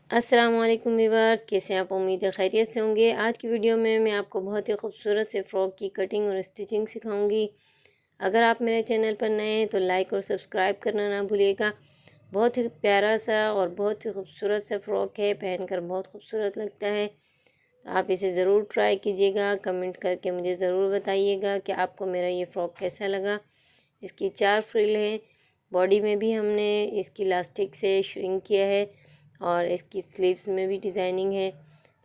अस्सलाम वालेकुम व्यूअर्स, कैसे हैं आप? उम्मीद है खैरियत से होंगे। आज की वीडियो में मैं आपको बहुत ही खूबसूरत से फ़्रॉक की कटिंग और स्टिचिंग सिखाऊंगी। अगर आप मेरे चैनल पर नए हैं तो लाइक और सब्सक्राइब करना ना भूलिएगा। बहुत ही प्यारा सा और बहुत ही खूबसूरत सा फ़्रॉक है, पहनकर बहुत खूबसूरत लगता है। तो आप इसे ज़रूर ट्राई कीजिएगा। कमेंट करके मुझे ज़रूर बताइएगा कि आपको मेरा ये फ़्रॉक कैसा लगा। इसकी 4 फ्रिल हैं। बॉडी में भी हमने इसकी इलास्टिक से श्रिंक किया है और इसकी स्लीव्स में भी डिज़ाइनिंग है।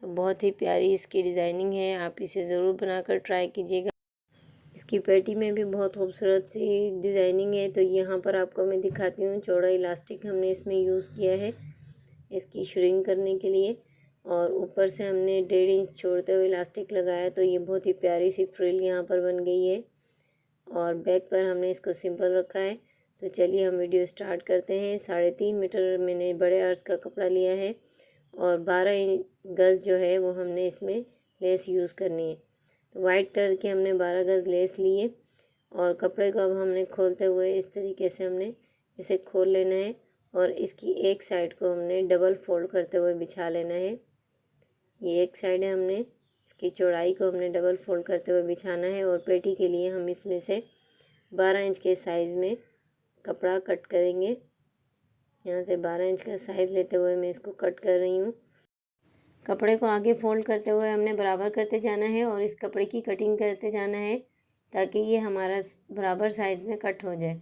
तो बहुत ही प्यारी इसकी डिज़ाइनिंग है, आप इसे ज़रूर बनाकर ट्राई कीजिएगा। इसकी पेटी में भी बहुत खूबसूरत सी डिज़ाइनिंग है। तो यहाँ पर आपको मैं दिखाती हूँ, चौड़ा इलास्टिक हमने इसमें यूज़ किया है इसकी श्रिंक करने के लिए, और ऊपर से हमने 1.5 इंच छोड़ते हुए इलास्टिक लगाया। तो ये बहुत ही प्यारी सी फ्रिल यहाँ पर बन गई है और बैक पर हमने इसको सिंपल रखा है। तो चलिए हम वीडियो स्टार्ट करते हैं। 3.5 मीटर मैंने बड़े अर्ज का कपड़ा लिया है और 12 गज़ जो है वो हमने इसमें लेस यूज़ करनी है। तो वाइट कलर के हमने 12 गज़ लेस लिए और कपड़े को अब हमने खोलते हुए इस तरीके से हमने इसे खोल लेना है और इसकी एक साइड को हमने डबल फोल्ड करते हुए बिछा लेना है। ये एक साइड है, हमने इसकी चौड़ाई को हमने डबल फोल्ड करते हुए बिछाना है और पेटी के लिए हम इसमें से 12 इंच के साइज़ में कपड़ा कट करेंगे। यहाँ से 12 इंच का साइज़ लेते हुए मैं इसको कट कर रही हूँ। कपड़े को आगे फोल्ड करते हुए हमने बराबर करते जाना है और इस कपड़े की कटिंग करते जाना है ताकि ये हमारा बराबर साइज़ में कट हो जाए।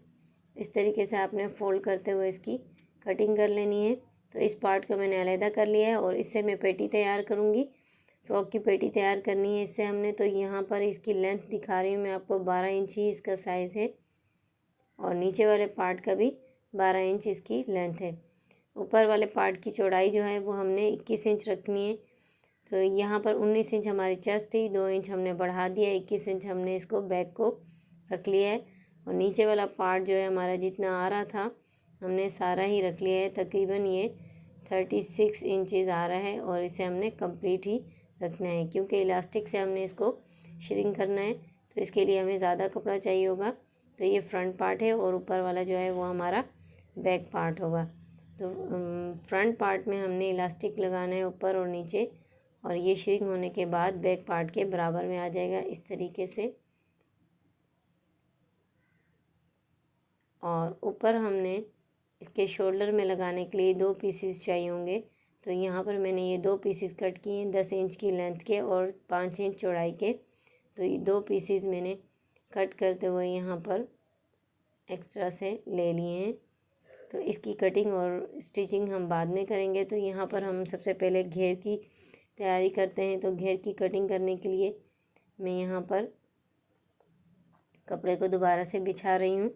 इस तरीके से आपने फ़ोल्ड करते हुए इसकी कटिंग कर लेनी है। तो इस पार्ट को मैंने अलहदा कर लिया है और इससे मैं पेटी तैयार करूँगी। फ़्रॉक की पेटी तैयार करनी है इससे हमने। तो यहाँ पर इसकी लेंथ दिखा रही हूँ मैं आपको, 12 इंच ही इसका साइज़ है और नीचे वाले पार्ट का भी 12 इंच इसकी लेंथ है। ऊपर वाले पार्ट की चौड़ाई जो है वो हमने 21 इंच रखनी है। तो यहाँ पर 19 इंच हमारी चेस्ट थी, 2 इंच हमने बढ़ा दिया, 21 इंच हमने इसको बैक को रख लिया है और नीचे वाला पार्ट जो है हमारा जितना आ रहा था हमने सारा ही रख लिया है। तकरीबन ये 36 इंचज़ आ रहा है और इसे हमने कंप्लीट ही रखना है क्योंकि इलास्टिक से हमने इसको श्रिंक करना है। तो इसके लिए हमें ज़्यादा कपड़ा चाहिए होगा। तो ये फ्रंट पार्ट है और ऊपर वाला जो है वो हमारा बैक पार्ट होगा। तो फ्रंट पार्ट में हमने इलास्टिक लगाना है ऊपर और नीचे, और ये श्रिंक होने के बाद बैक पार्ट के बराबर में आ जाएगा इस तरीके से। और ऊपर हमने इसके शोल्डर में लगाने के लिए 2 पीसेस चाहिए होंगे। तो यहाँ पर मैंने ये 2 पीसेस कट किए हैं 10 इंच की लेंथ के और 5 इंच चौड़ाई के। तो ये 2 पीसेस मैंने कट करते हुए यहाँ पर एक्स्ट्रा से ले लिए हैं। तो इसकी कटिंग और स्टिचिंग हम बाद में करेंगे। तो यहाँ पर हम सबसे पहले घेर की तैयारी करते हैं। तो घेर की कटिंग करने के लिए मैं यहाँ पर कपड़े को दोबारा से बिछा रही हूँ।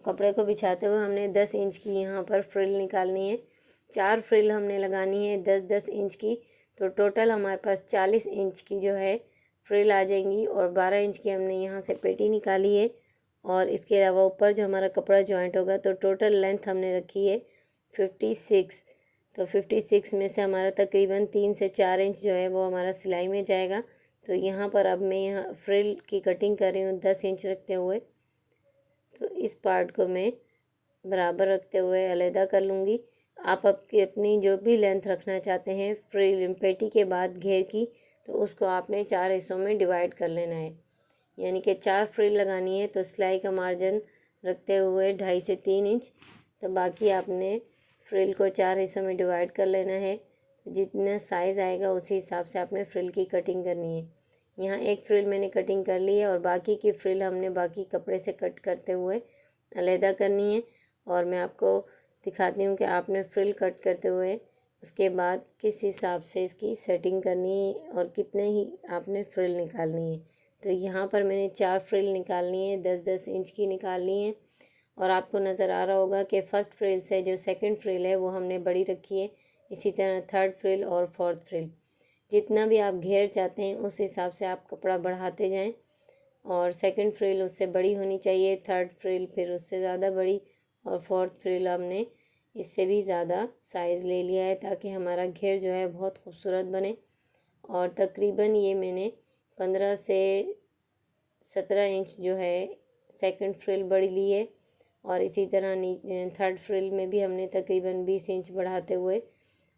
कपड़े को बिछाते हुए हमने 10 इंच की यहाँ पर फ्रिल निकालनी है। 4 फ्रिल हमने लगानी है 10-10 इंच की। तो टोटल हमारे पास 40 इंच की जो है फ्रिल आ जाएंगी और 12 इंच की हमने यहाँ से पेटी निकाली है। और इसके अलावा ऊपर जो हमारा कपड़ा जॉइंट होगा, तो टोटल लेंथ हमने रखी है 56। तो 56 में से हमारा तकरीबन 3 से 4 इंच जो है वो हमारा सिलाई में जाएगा। तो यहाँ पर अब मैं यहाँ फ्रिल की कटिंग कर रही हूँ 10 इंच रखते हुए। तो इस पार्ट को मैं बराबर रखते हुए अलहदा कर लूँगी। आप अपनी जो भी लेंथ रखना चाहते हैं फ्रिल पेटी के बाद घेर की, तो उसको आपने 4 हिस्सों में डिवाइड कर लेना है। यानी कि 4 फ्रिल लगानी है तो सिलाई का मार्जिन रखते हुए 2.5 से 3 इंच। तो बाकी आपने फ्रिल को 4 हिस्सों में डिवाइड कर लेना है। तो जितना साइज़ आएगा उसी हिसाब से आपने फ्रिल की कटिंग करनी है। यहाँ एक फ्रिल मैंने कटिंग कर ली है और बाकी की फ्रिल हमने बाकी कपड़े से कट करते हुए अलहदा करनी है। और मैं आपको दिखाती हूँ कि आपने फ्रिल कट करते हुए उसके बाद किस हिसाब से इसकी सेटिंग करनी है और कितने ही आपने फ्रिल निकालनी है। तो यहाँ पर मैंने 4 फ्रिल निकालनी है, 10-10 इंच की निकालनी है। और आपको नज़र आ रहा होगा कि फ़र्स्ट फ्रिल से जो सेकंड फ्रिल है वो हमने बड़ी रखी है। इसी तरह थर्ड फ्रिल और फोर्थ फ्रिल, जितना भी आप घेर चाहते हैं उस हिसाब से आप कपड़ा बढ़ाते जाएं। और सेकंड फ्रिल उससे बड़ी होनी चाहिए, थर्ड फ्रिल फिर उससे ज़्यादा बड़ी, और फोर्थ फ्रिल हमने इससे भी ज़्यादा साइज़ ले लिया है ताकि हमारा घेर जो है बहुत खूबसूरत बने। और तकरीबन ये मैंने 15 से 17 इंच जो है सेकंड फ्रिल बड़ी ली है और इसी तरह थर्ड फ्रिल में भी हमने तकरीबन 20 इंच बढ़ाते हुए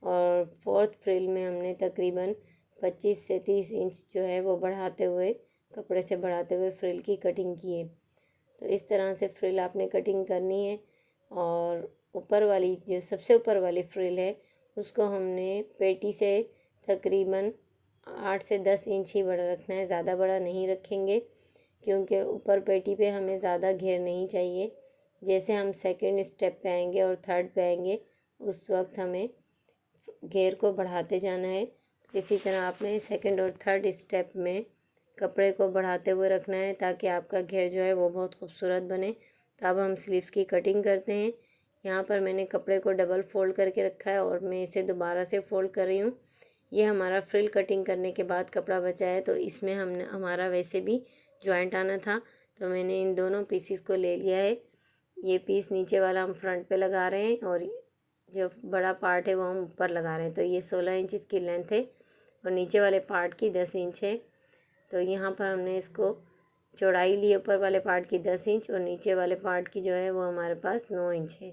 और फोर्थ फ्रिल में हमने तकरीबन 25 से 30 इंच जो है वो बढ़ाते हुए, कपड़े से बढ़ाते हुए फ्रिल की कटिंग की है। तो इस तरह से फ्रिल आपने कटिंग करनी है। और ऊपर वाली जो सबसे ऊपर वाली फ्रिल है उसको हमने पेटी से तकरीबन 8 से 10 इंच ही बड़ा रखना है, ज़्यादा बड़ा नहीं रखेंगे क्योंकि ऊपर पेटी पे हमें ज़्यादा घेर नहीं चाहिए। जैसे हम सेकंड स्टेप पे आएंगे और थर्ड पे आएंगे उस वक्त हमें घेर को बढ़ाते जाना है। इसी तरह आपने सेकंड और थर्ड स्टेप में कपड़े को बढ़ाते हुए रखना है ताकि आपका घेर जो है वो बहुत खूबसूरत बने। तो अब हम स्लीव्स की कटिंग करते हैं। यहाँ पर मैंने कपड़े को डबल फोल्ड करके रखा है और मैं इसे दोबारा से फोल्ड कर रही हूँ। ये हमारा फ्रिल कटिंग करने के बाद कपड़ा बचा है, तो इसमें हमने हमारा वैसे भी जॉइंट आना था, तो मैंने इन दोनों पीसीस को ले लिया है। ये पीस नीचे वाला हम फ्रंट पे लगा रहे हैं और जो बड़ा पार्ट है वो हम ऊपर लगा रहे हैं। तो ये 16 इंच इसकी लेंथ है और नीचे वाले पार्ट की 10 इंच है। तो यहाँ पर हमने इसको चौड़ाई ली ऊपर वाले पार्ट की 10 इंच और नीचे वाले पार्ट की जो है वो हमारे पास 9 इंच है।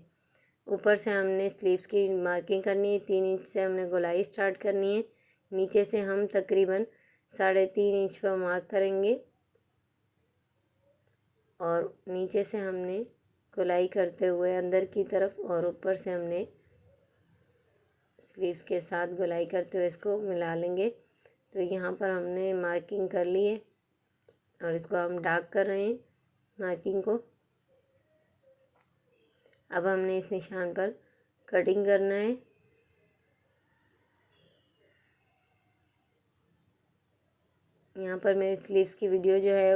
ऊपर से हमने स्लीव्स की मार्किंग करनी है, 3 इंच से हमने गोलाई स्टार्ट करनी है। नीचे से हम तकरीबन 3.5 इंच पर मार्क करेंगे और नीचे से हमने गोलाई करते हुए अंदर की तरफ और ऊपर से हमने स्लीव्स के साथ गोलाई करते हुए इसको मिला लेंगे। तो यहाँ पर हमने मार्किंग कर ली है और इसको हम डार्क कर रहे हैं मार्किंग को। अब हमने इस निशान पर कटिंग करना है। यहाँ पर मेरी स्लीव्स की वीडियो जो है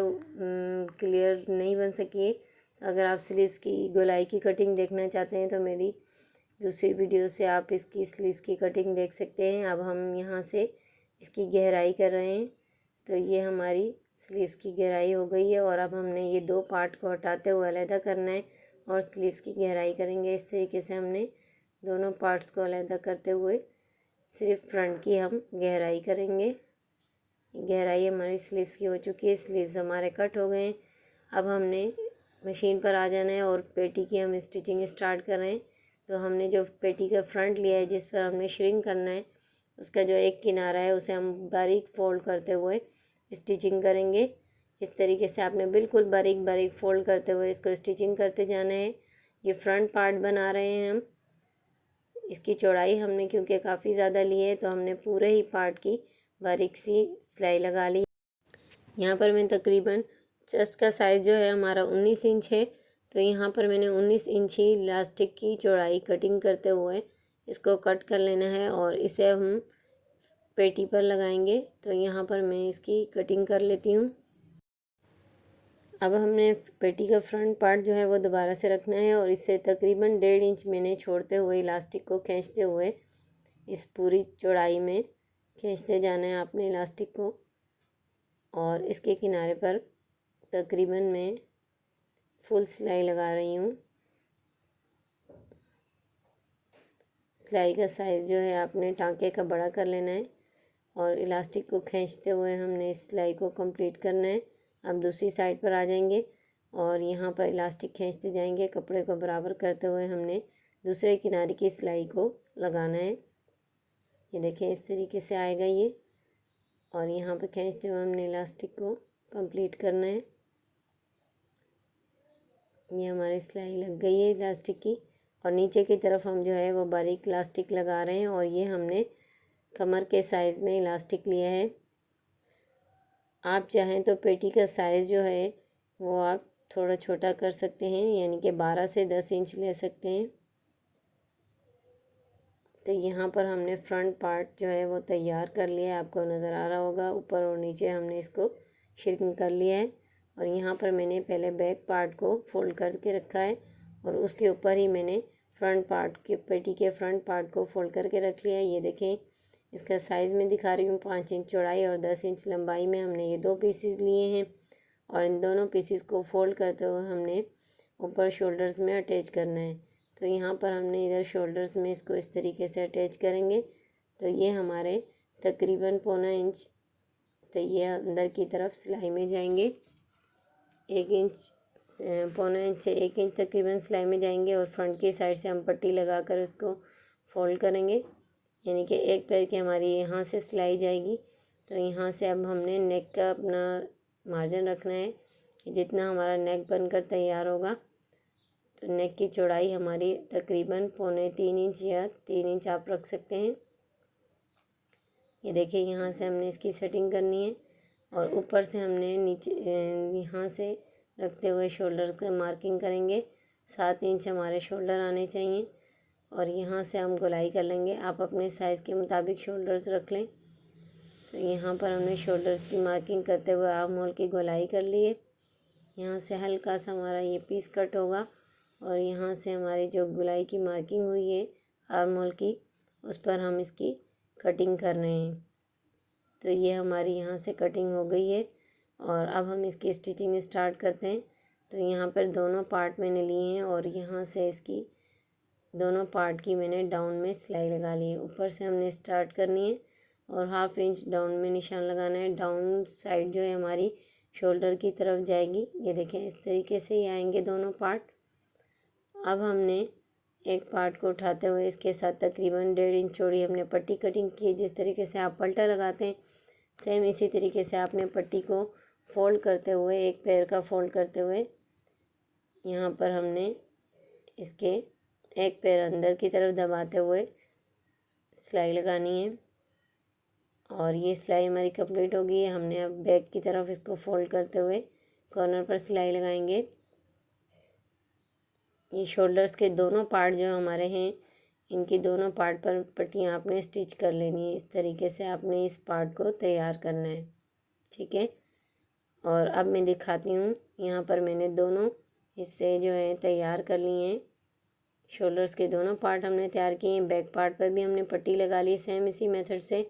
क्लियर नहीं बन सकी है। अगर आप स्लीव्स की गोलाई की कटिंग देखना चाहते हैं तो मेरी दूसरी वीडियो से आप इसकी स्लीव्स की कटिंग देख सकते हैं। अब हम यहाँ से इसकी गहराई कर रहे हैं। तो ये हमारी स्लीव्स की गहराई हो गई है और अब हमने ये दो पार्ट को हटाते हुए अलग करना है और स्लीव्स की गहराई करेंगे। इस तरीके से हमने दोनों पार्ट्स को अलग करते हुए सिर्फ फ्रंट की हम गहराई करेंगे। गहराई हमारी स्लीव्स की हो चुकी है, स्लीव्स हमारे कट हो गए हैं। अब हमने मशीन पर आ जाना है और पेटी की हम स्टिचिंग स्टार्ट कर रहे हैं। तो हमने जो पेटी का फ्रंट लिया है जिस पर हमने श्रिंक करना है, उसका जो एक किनारा है उसे हम बारीक फोल्ड करते हुए स्टिचिंग करेंगे। इस तरीके से आपने बिल्कुल बारीक बारीक फोल्ड करते हुए इसको स्टिचिंग करते जाना है। ये फ्रंट पार्ट बना रहे हैं हम। इसकी चौड़ाई हमने क्योंकि काफ़ी ज़्यादा ली है तो हमने पूरे ही पार्ट की बारीक सी सिलाई लगा ली। यहाँ पर मैं तकरीबन चेस्ट का साइज़ जो है हमारा 19 इंच है, तो यहाँ पर मैंने 19 इंच ही इलास्टिक की चौड़ाई कटिंग करते हुए इसको कट कर लेना है और इसे हम पेटी पर लगाएंगे। तो यहाँ पर मैं इसकी कटिंग कर लेती हूँ। अब हमने पेटी का फ्रंट पार्ट जो है वो दोबारा से रखना है और इससे तकरीबन 1.5 इंच मैंने छोड़ते हुए इलास्टिक को खींचते हुए इस पूरी चौड़ाई में खींचते जाना है आपने इलास्टिक को। और इसके किनारे पर तकरीबन मैं फुल सिलाई लगा रही हूँ। सिलाई का साइज़ जो है आपने टांके का बड़ा कर लेना है और इलास्टिक को खींचते हुए हमने इस सिलाई को कंप्लीट करना है। अब दूसरी साइड पर आ जाएंगे और यहाँ पर इलास्टिक खींचते जाएंगे, कपड़े को बराबर करते हुए हमने दूसरे किनारे की सिलाई को लगाना है। ये देखें इस तरीके से आएगा ये, और यहाँ पर खींचते हुए हमने इलास्टिक को कंप्लीट करना है। ये हमारी सिलाई लग गई है इलास्टिक की और नीचे की तरफ हम जो है वो बारीक इलास्टिक लगा रहे हैं और ये हमने कमर के साइज़ में इलास्टिक लिया है। आप चाहें तो पेटी का साइज़ जो है वो आप थोड़ा छोटा कर सकते हैं, यानी कि 12 से 10 इंच ले सकते हैं। तो यहाँ पर हमने फ्रंट पार्ट जो है वो तैयार कर लिया है, आपको नज़र आ रहा होगा। ऊपर और नीचे हमने इसको श्रिंक कर लिया है और यहाँ पर मैंने पहले बैक पार्ट को फोल्ड करके रखा है और उसके ऊपर ही मैंने फ्रंट पार्ट के पेटी के फ्रंट पार्ट को फोल्ड करके रख लिया है। ये देखें इसका साइज़ में दिखा रही हूँ, 5 इंच चौड़ाई और 10 इंच लंबाई में हमने ये दो पीसीस लिए हैं और इन दोनों पीसीस को फोल्ड करते हुए हमने ऊपर शोल्डर्स में अटैच करना है। तो यहाँ पर हमने इधर शोल्डर्स में इसको इस तरीके से अटैच करेंगे। तो ये हमारे तकरीबन 1.25 इंच, तो ये अंदर की तरफ सिलाई में जाएंगे। 1 इंच पौने इंच से 1 इंच तकरीबन सिलाई में जाएंगे और फ्रंट की साइड से हम पट्टी लगाकर इसको फोल्ड करेंगे, यानी कि एक पैर की हमारी यहाँ से सिलाई जाएगी। तो यहाँ से अब हमने नेक का अपना मार्जिन रखना है, जितना हमारा नेक बनकर तैयार होगा। तो नेक की चौड़ाई हमारी तकरीबन पौने 3 इंच या 3 इंच आप रख सकते हैं। ये देखिए यहाँ से हमने इसकी सेटिंग करनी है और ऊपर से हमने नीचे यहाँ से रखते हुए शोल्डर का मार्किंग करेंगे। 7 इंच हमारे शोल्डर आने चाहिए और यहाँ से हम गोलाई कर लेंगे। आप अपने साइज़ के मुताबिक शोल्डर्स रख लें। तो यहाँ पर हमने शोल्डर्स की मार्किंग करते हुए आर्म होल की गोलाई कर ली है। यहाँ से हल्का सा हमारा ये पीस कट होगा और यहाँ से हमारी जो गोलाई की मार्किंग हुई है आर्म होल की, उस पर हम इसकी कटिंग कर रहे हैं। तो ये हमारी यहाँ से कटिंग हो गई है और अब हम इसकी स्टिचिंग स्टार्ट करते हैं। तो यहाँ पर दोनों पार्ट मैंने लिए हैं और यहाँ से इसकी दोनों पार्ट की मैंने डाउन में सिलाई लगा ली है। ऊपर से हमने स्टार्ट करनी है और 1/2 इंच डाउन में निशान लगाना है। डाउन साइड जो है हमारी शोल्डर की तरफ जाएगी। ये देखें इस तरीके से ही आएंगे दोनों पार्ट। अब हमने एक पार्ट को उठाते हुए इसके साथ तकरीबन 1.5 इंच चौड़ी हमने पट्टी कटिंग की। जिस तरीके से आप पल्टा लगाते हैं सेम इसी तरीके से आपने पट्टी को फोल्ड करते हुए, एक पैर का फोल्ड करते हुए यहाँ पर हमने इसके एक पैर अंदर की तरफ दबाते हुए सिलाई लगानी है। और ये सिलाई हमारी कंप्लीट हो गई है। हमने अब बैक की तरफ इसको फोल्ड करते हुए कॉर्नर पर सिलाई लगाएंगे। ये शोल्डर्स के दोनों पार्ट जो हमारे हैं, इनकी दोनों पार्ट पर पट्टियाँ आपने स्टिच कर लेनी है। इस तरीके से आपने इस पार्ट को तैयार करना है, ठीक है। और अब मैं दिखाती हूँ, यहाँ पर मैंने दोनों हिस्से जो हैं तैयार कर लिए हैं। शोल्डर्स के दोनों पार्ट हमने तैयार किए हैं। बैक पार्ट पर भी हमने पट्टी लगा ली सेम इसी मेथड से।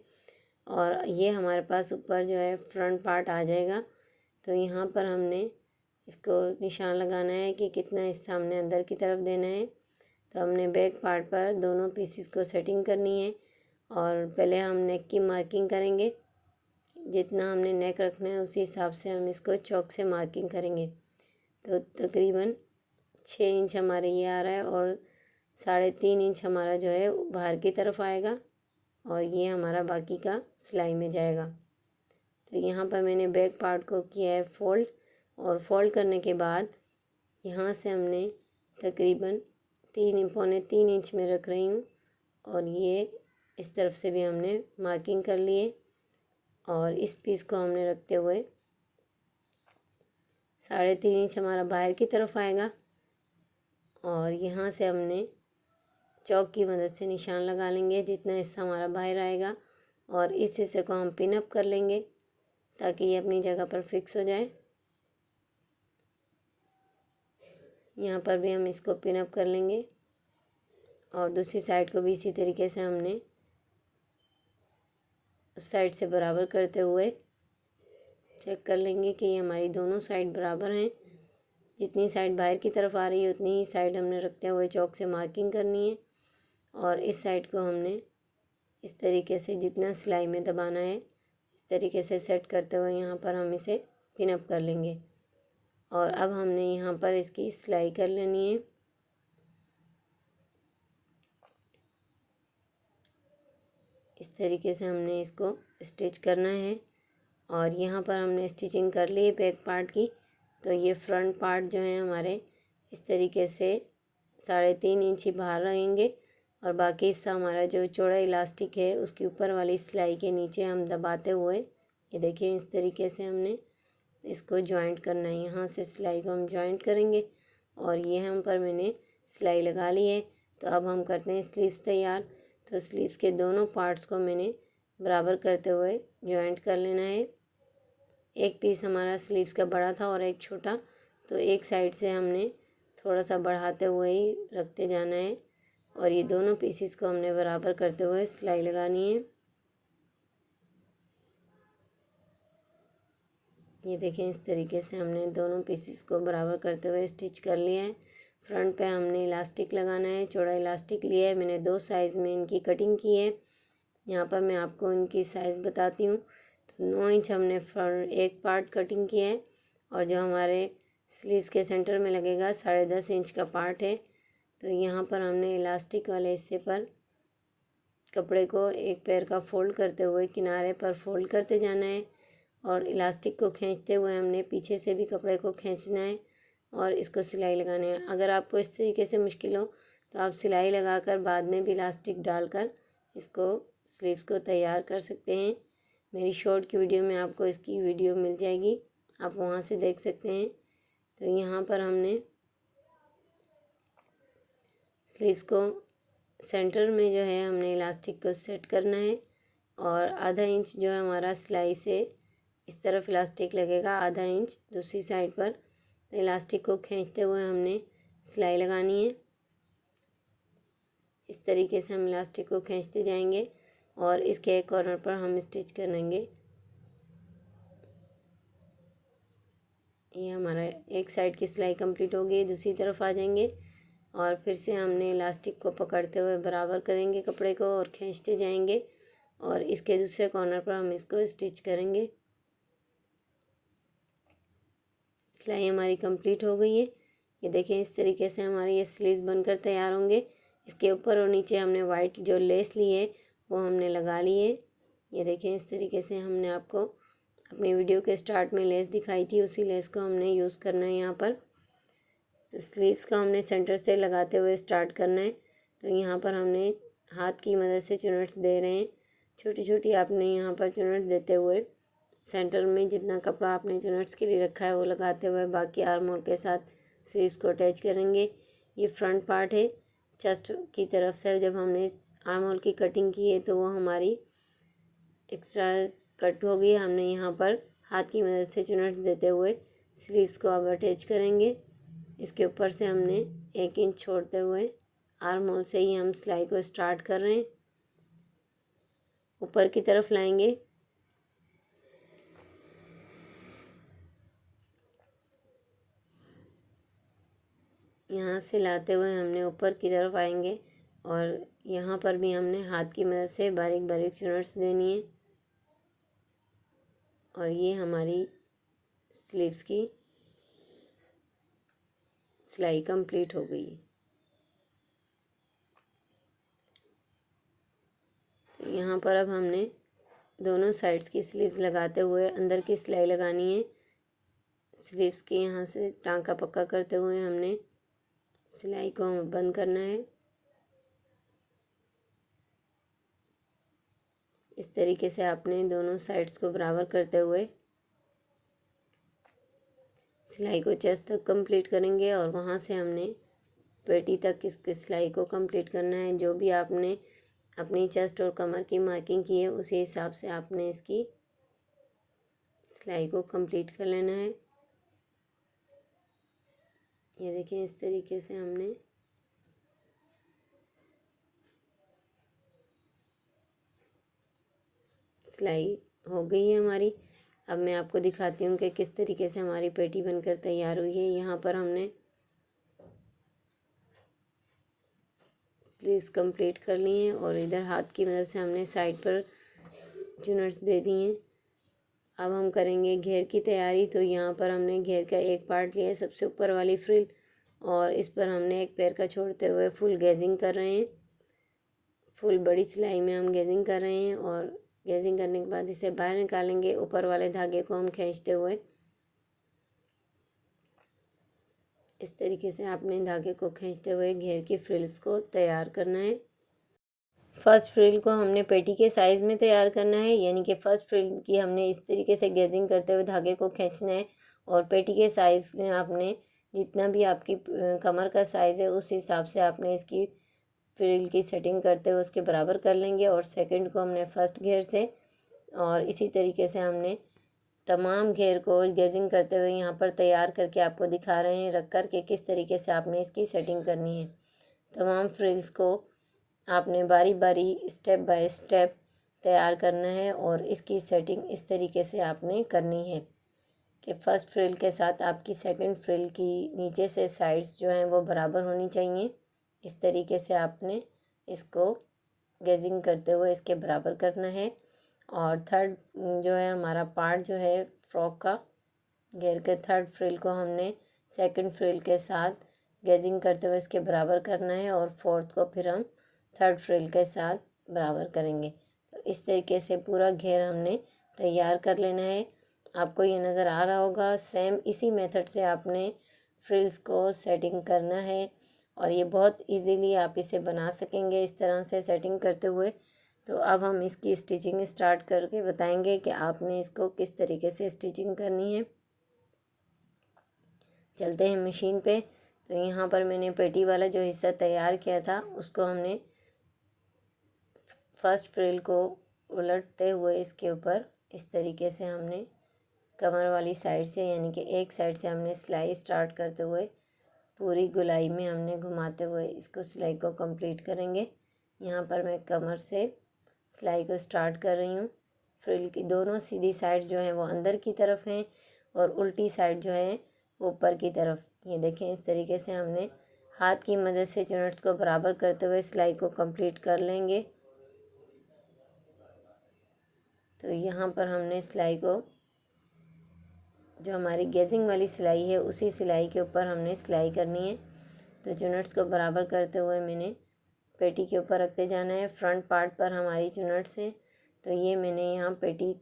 और ये हमारे पास ऊपर जो है फ्रंट पार्ट आ जाएगा। तो यहाँ पर हमने इसको निशान लगाना है कि कितना हिस्सा हमने अंदर की तरफ देना है। तो हमने बैक पार्ट पर दोनों पीसेस को सेटिंग करनी है और पहले हम नेक की मार्किंग करेंगे। जितना हमने नेक रखना है उसी हिसाब से हम इसको चौक से मार्किंग करेंगे। तो तकरीबन 6 इंच हमारे ये आ रहा है और 3.5 इंच हमारा जो है बाहर की तरफ आएगा और ये हमारा बाकी का सिलाई में जाएगा। तो यहाँ पर मैंने बैक पार्ट को किया है फोल्ड और फोल्ड करने के बाद यहाँ से हमने तकरीबन पौने 3 इंच में रख रही हूँ और ये इस तरफ से भी हमने मार्किंग कर लिए और इस पीस को हमने रखते हुए 3.5 इंच हमारा बाहर की तरफ आएगा और यहाँ से हमने चौक की मदद से निशान लगा लेंगे जितना हिस्सा हमारा बाहर आएगा और इस हिस्से को हम पिन अप कर लेंगे ताकि ये अपनी जगह पर फिक्स हो जाए। यहाँ पर भी हम इसको पिन अप कर लेंगे और दूसरी साइड को भी इसी तरीके से हमने उस साइड से बराबर करते हुए चेक कर लेंगे कि ये हमारी दोनों साइड बराबर हैं। जितनी साइड बाहर की तरफ आ रही है उतनी ही साइड हमने रखते हुए चौक से मार्किंग करनी है और इस साइड को हमने इस तरीके से जितना सिलाई में दबाना है इस तरीके से सेट करते हुए यहाँ पर हम इसे पिन अप कर लेंगे। और अब हमने यहाँ पर इसकी सिलाई कर लेनी है। इस तरीके से हमने इसको स्टिच करना है और यहाँ पर हमने स्टिचिंग कर ली है बैक पार्ट की। तो ये फ्रंट पार्ट जो है हमारे इस तरीके से 3.5 इंच ही बाहर रहेंगे और बाकी हिस्सा हमारा जो चौड़ा इलास्टिक है उसके ऊपर वाली सिलाई के नीचे हम दबाते हुए ये देखिए इस तरीके से हमने इसको जॉइंट करना है। यहाँ से सिलाई को हम जॉइंट करेंगे और ये हम पर मैंने सिलाई लगा ली है। तो अब हम करते हैं स्लीव्स तैयार। तो स्लीव्स के दोनों पार्ट्स को मैंने बराबर करते हुए जॉइंट कर लेना है। एक पीस हमारा स्लीव्स का बड़ा था और एक छोटा, तो एक साइड से हमने थोड़ा सा बढ़ाते हुए ही रखते जाना है और ये दोनों पीसेस को हमने बराबर करते हुए सिलाई लगानी है। ये देखें इस तरीके से हमने दोनों पीसेस को बराबर करते हुए स्टिच कर लिया है। फ्रंट पे हमने इलास्टिक लगाना है। चौड़ा इलास्टिक लिया है मैंने 2 साइज़ में इनकी कटिंग की है। यहाँ पर मैं आपको इनकी साइज़ बताती हूँ। तो 9 इंच हमने फ्रंट एक पार्ट कटिंग किया है और जो हमारे स्लीव्स के सेंटर में लगेगा 10.5 इंच का पार्ट है। तो यहाँ पर हमने इलास्टिक वाले हिस्से पर कपड़े को एक पैर का फोल्ड करते हुए किनारे पर फोल्ड करते जाना है और इलास्टिक को खींचते हुए हमने पीछे से भी कपड़े को खींचना है और इसको सिलाई लगानी है। अगर आपको इस तरीके से मुश्किल हो तो आप सिलाई लगाकर बाद में भी इलास्टिक डालकर इसको स्लीव्स को तैयार कर सकते हैं। मेरी शॉर्ट की वीडियो में आपको इसकी वीडियो मिल जाएगी, आप वहाँ से देख सकते हैं। तो यहाँ पर हमने स्लीव्स को सेंटर में जो है हमने इलास्टिक को सेट करना है और आधा इंच जो है हमारा सिलाई से इस तरफ इलास्टिक लगेगा, आधा इंच दूसरी साइड पर। तो इलास्टिक को खींचते हुए हमने सिलाई लगानी है। इस तरीके से हम इलास्टिक को खींचते जाएंगे और इसके एक कॉर्नर पर हम स्टिच करेंगे। ये हमारा एक साइड की सिलाई कंप्लीट हो गई, दूसरी तरफ आ जाएंगे और फिर से हमने इलास्टिक को पकड़ते हुए बराबर करेंगे कपड़े को और खींचते जाएंगे और इसके दूसरे कॉर्नर पर हम इसको स्टिच करेंगे। सिलाई हमारी कंप्लीट हो गई है। ये देखें, इस तरीके से हमारे ये स्लीव्स बनकर तैयार होंगे। इसके ऊपर और नीचे हमने वाइट जो लेस ली है वो हमने लगा ली है। ये देखें, इस तरीके से हमने आपको अपनी वीडियो के स्टार्ट में लेस दिखाई थी, उसी लेस को हमने यूज़ करना है यहाँ पर। तो स्लीव्स का हमने सेंटर से लगाते हुए स्टार्ट करना है। तो यहाँ पर हमने हाथ की मदद से चुनट्स दे रहे हैं, छोटी छोटी आपने यहाँ पर चुनट्स देते हुए सेंटर में जितना कपड़ा आपने चुनट्स के लिए रखा है वो लगाते हुए बाकी आर्म होल के साथ स्लीव्स को अटैच करेंगे। ये फ्रंट पार्ट है। चेस्ट की तरफ से जब हमने आर्म होल की कटिंग की है तो वो हमारी एक्स्ट्रा कट हो गई। हमने यहाँ पर हाथ की मदद से चुनट्स देते हुए स्लीव्स को अब अटैच करेंगे। इसके ऊपर से हमने 1 इंच छोड़ते हुए आर्म होल से ही हम सिलाई को स्टार्ट कर रहे हैं, ऊपर की तरफ लाएंगे। यहाँ से लाते हुए हमने ऊपर की तरफ आएंगे और यहाँ पर भी हमने हाथ की मदद से बारीक बारीक चुनट्स देनी है और ये हमारी स्लीव्स की सिलाई कंप्लीट हो गई है। तो यहाँ पर अब हमने दोनों साइड्स की स्लीव्स लगाते हुए अंदर की सिलाई लगानी है। स्लीव्स के यहाँ से टांका पक्का करते हुए हमने सिलाई को बंद करना है। इस तरीके से आपने दोनों साइड्स को बराबर करते हुए सिलाई को चेस्ट तक कंप्लीट करेंगे और वहाँ से हमने पेटी तक इसकी सिलाई को कंप्लीट करना है। जो भी आपने अपनी चेस्ट और कमर की मार्किंग की है उसी हिसाब से आपने इसकी सिलाई को कंप्लीट कर लेना है। ये देखिए, इस तरीके से हमने सिलाई हो गई है हमारी। अब मैं आपको दिखाती हूँ कि किस तरीके से हमारी पेटी बनकर तैयार हुई है। यहाँ पर हमने स्लीव्स कंप्लीट कर ली हैं और इधर हाथ की मदद से हमने साइड पर चुनट्स दे दी हैं। अब हम करेंगे घेर की तैयारी। तो यहाँ पर हमने घेर का एक पार्ट लिया है, सबसे ऊपर वाली फ्रिल, और इस पर हमने एक पैर का छोड़ते हुए फुल गेजिंग कर रहे हैं। फुल बड़ी सिलाई में हम गेजिंग कर रहे हैं और गेजिंग करने के बाद इसे बाहर निकालेंगे। ऊपर वाले धागे को हम खींचते हुए इस तरीके से आपने धागे को खींचते हुए घेर की फ्रिल्स को तैयार करना है। फर्स्ट फ्रिल को हमने पेटी के साइज़ में तैयार करना है, यानी कि फ़र्स्ट फ्रिल की हमने इस तरीके से गेजिंग करते हुए धागे को खींचना है और पेटी के साइज़ में आपने जितना भी आपकी कमर का साइज़ है उस हिसाब से आपने इसकी फ्रिल की सेटिंग करते हुए उसके बराबर कर लेंगे। और सेकंड को हमने फर्स्ट घेर से और इसी तरीके से हमने तमाम घेर को गेजिंग करते हुए यहाँ पर तैयार करके आपको दिखा रहे हैं रख कर के किस तरीके से आपने इसकी सेटिंग करनी है। तमाम फ्रिल्स को आपने बारी बारी स्टेप बाय स्टेप तैयार करना है और इसकी सेटिंग इस तरीके से आपने करनी है कि फ़र्स्ट फ्रिल के साथ आपकी सेकंड फ्रिल की नीचे से साइड्स जो हैं वो बराबर होनी चाहिए। इस तरीके से आपने इसको गेजिंग करते हुए इसके बराबर करना है। और थर्ड जो है हमारा पार्ट जो है फ्रॉक का घेर के थर्ड फ्रिल को हमने सेकंड फ्रिल के साथ गेजिंग करते हुए इसके बराबर करना है और फोर्थ को फिर हम थर्ड फ्रिल के साथ बराबर करेंगे। तो इस तरीके से पूरा घेर हमने तैयार कर लेना है। आपको ये नज़र आ रहा होगा, सेम इसी मेथड से आपने फ्रिल्स को सेटिंग करना है और ये बहुत इजीली आप इसे बना सकेंगे इस तरह से सेटिंग करते हुए। तो अब हम इसकी स्टिचिंग स्टार्ट करके बताएंगे कि आपने इसको किस तरीके से स्टिचिंग करनी है। चलते हैं मशीन पे। तो यहाँ पर मैंने पेटी वाला जो हिस्सा तैयार किया था उसको हमने फर्स्ट फ्रिल को उलटते हुए इसके ऊपर इस तरीके से हमने कमर वाली साइड से यानी कि एक साइड से हमने सिलाई स्टार्ट करते हुए पूरी गोलाई में हमने घुमाते हुए इसको सिलाई को कंप्लीट करेंगे। यहाँ पर मैं कमर से सिलाई को स्टार्ट कर रही हूँ। फ्रिल की दोनों सीधी साइड जो है वो अंदर की तरफ हैं और उल्टी साइड जो है वो ऊपर की तरफ। ये देखें, इस तरीके से हमने हाथ की मदद से चुनट्स को बराबर करते हुए सिलाई को कंप्लीट कर लेंगे। तो यहाँ पर हमने सिलाई को, जो हमारी गेजिंग वाली सिलाई है उसी सिलाई के ऊपर हमने सिलाई करनी है। तो चुनट्स को बराबर करते हुए मैंने पेटी के ऊपर रखते जाना है। फ्रंट पार्ट पर हमारी चुनट्स हैं, तो ये मैंने यहाँ पेटी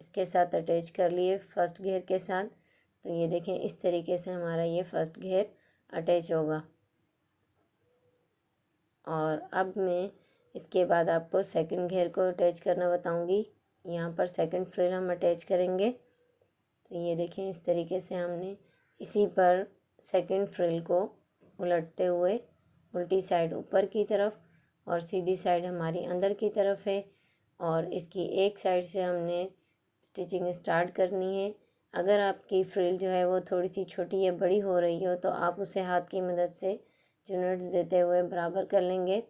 इसके साथ अटैच कर लिए फर्स्ट घेर के साथ। तो ये देखें, इस तरीके से हमारा ये फर्स्ट घेर अटैच होगा। और अब मैं इसके बाद आपको सेकंड घेर को अटैच करना बताऊंगी। यहाँ पर सेकंड फ्रिल हम अटैच करेंगे। तो ये देखें, इस तरीके से हमने इसी पर सेकंड फ्रिल को उलटते हुए उल्टी साइड ऊपर की तरफ और सीधी साइड हमारी अंदर की तरफ है और इसकी एक साइड से हमने स्टिचिंग स्टार्ट करनी है। अगर आपकी फ्रिल जो है वो थोड़ी सी छोटी या बड़ी हो रही हो तो आप उसे हाथ की मदद से चुनट्स देते हुए बराबर कर लेंगे।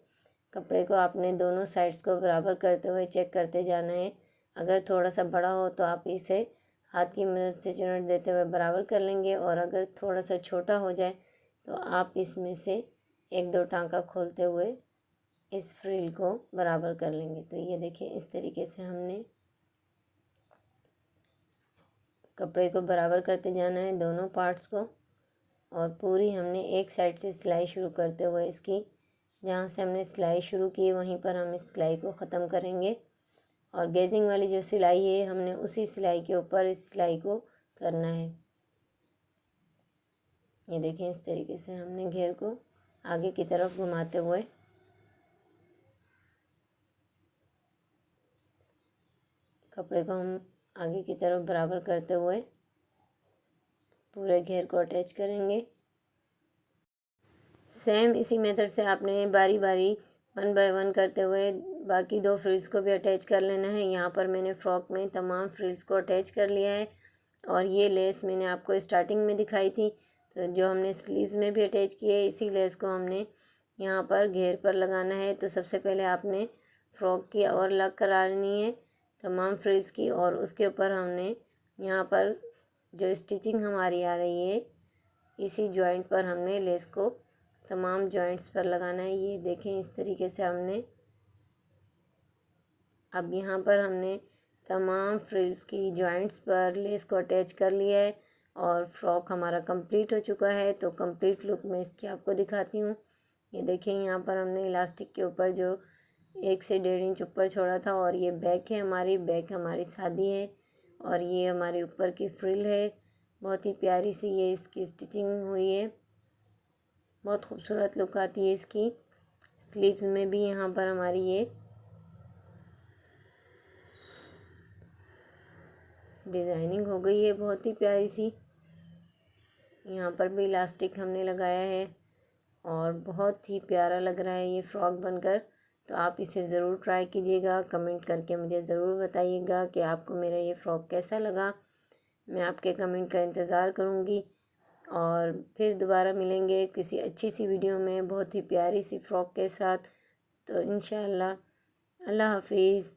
कपड़े को आपने दोनों साइड्स को बराबर करते हुए चेक करते जाना है। अगर थोड़ा सा बड़ा हो तो आप इसे हाथ की मदद से चुनट देते हुए बराबर कर लेंगे और अगर थोड़ा सा छोटा हो जाए तो आप इसमें से एक दो टांका खोलते हुए इस फ्रिल को बराबर कर लेंगे। तो ये देखिए, इस तरीके से हमने कपड़े को बराबर करते जाना है दोनों पार्ट्स को और पूरी हमने एक साइड से सिलाई शुरू करते हुए इसकी, जहाँ से हमने सिलाई शुरू की वहीं पर हम इस सिलाई को ख़त्म करेंगे और गेजिंग वाली जो सिलाई है हमने उसी सिलाई के ऊपर इस सिलाई को करना है। ये देखें, इस तरीके से हमने घेर को आगे की तरफ घुमाते हुए कपड़े को हम आगे की तरफ बराबर करते हुए पूरे घेर को अटैच करेंगे। सेम इसी मेथड से आपने बारी बारी वन बाय वन करते हुए बाकी दो फ्रिल्स को भी अटैच कर लेना है। यहाँ पर मैंने फ़्रॉक में तमाम फ्रिल्स को अटैच कर लिया है और ये लेस मैंने आपको स्टार्टिंग में दिखाई थी, तो जो हमने स्लीव्स में भी अटैच की है इसी लेस को हमने यहाँ पर घेर पर लगाना है। तो सबसे पहले आपने फ़्रॉक की और लग करा लेनी है तमाम फ्रिल्स की और उसके ऊपर हमने यहाँ पर जो स्टिचिंग हमारी आ रही है इसी जॉइंट पर हमने लेस को तमाम जॉइंट्स पर लगाना है। ये देखें, इस तरीके से हमने अब यहाँ पर हमने तमाम फ्रिल्स की जॉइंट्स पर लेस को अटैच कर लिया है और फ्रॉक हमारा कंप्लीट हो चुका है। तो कंप्लीट लुक मैं इसकी आपको दिखाती हूँ। ये देखें, यहाँ पर हमने इलास्टिक के ऊपर जो 1 से 1.5 इंच ऊपर छोड़ा था और ये बैक है, हमारी बैक हमारी सादी है और ये हमारे ऊपर की फ्रिल है। बहुत ही प्यारी सी ये इसकी स्टिचिंग हुई है, बहुत खूबसूरत लुक आती है इसकी। स्लीव्स में भी यहाँ पर हमारी ये डिज़ाइनिंग हो गई है बहुत ही प्यारी सी। यहाँ पर भी इलास्टिक हमने लगाया है और बहुत ही प्यारा लग रहा है ये फ़्रॉक बनकर। तो आप इसे ज़रूर ट्राई कीजिएगा, कमेंट करके मुझे ज़रूर बताइएगा कि आपको मेरा ये फ़्रॉक कैसा लगा। मैं आपके कमेंट का इंतज़ार करूँगी और फिर दोबारा मिलेंगे किसी अच्छी सी वीडियो में बहुत ही प्यारी सी फ़्रॉक के साथ। तो इंशाअल्लाह, अल्लाह हाफिज़।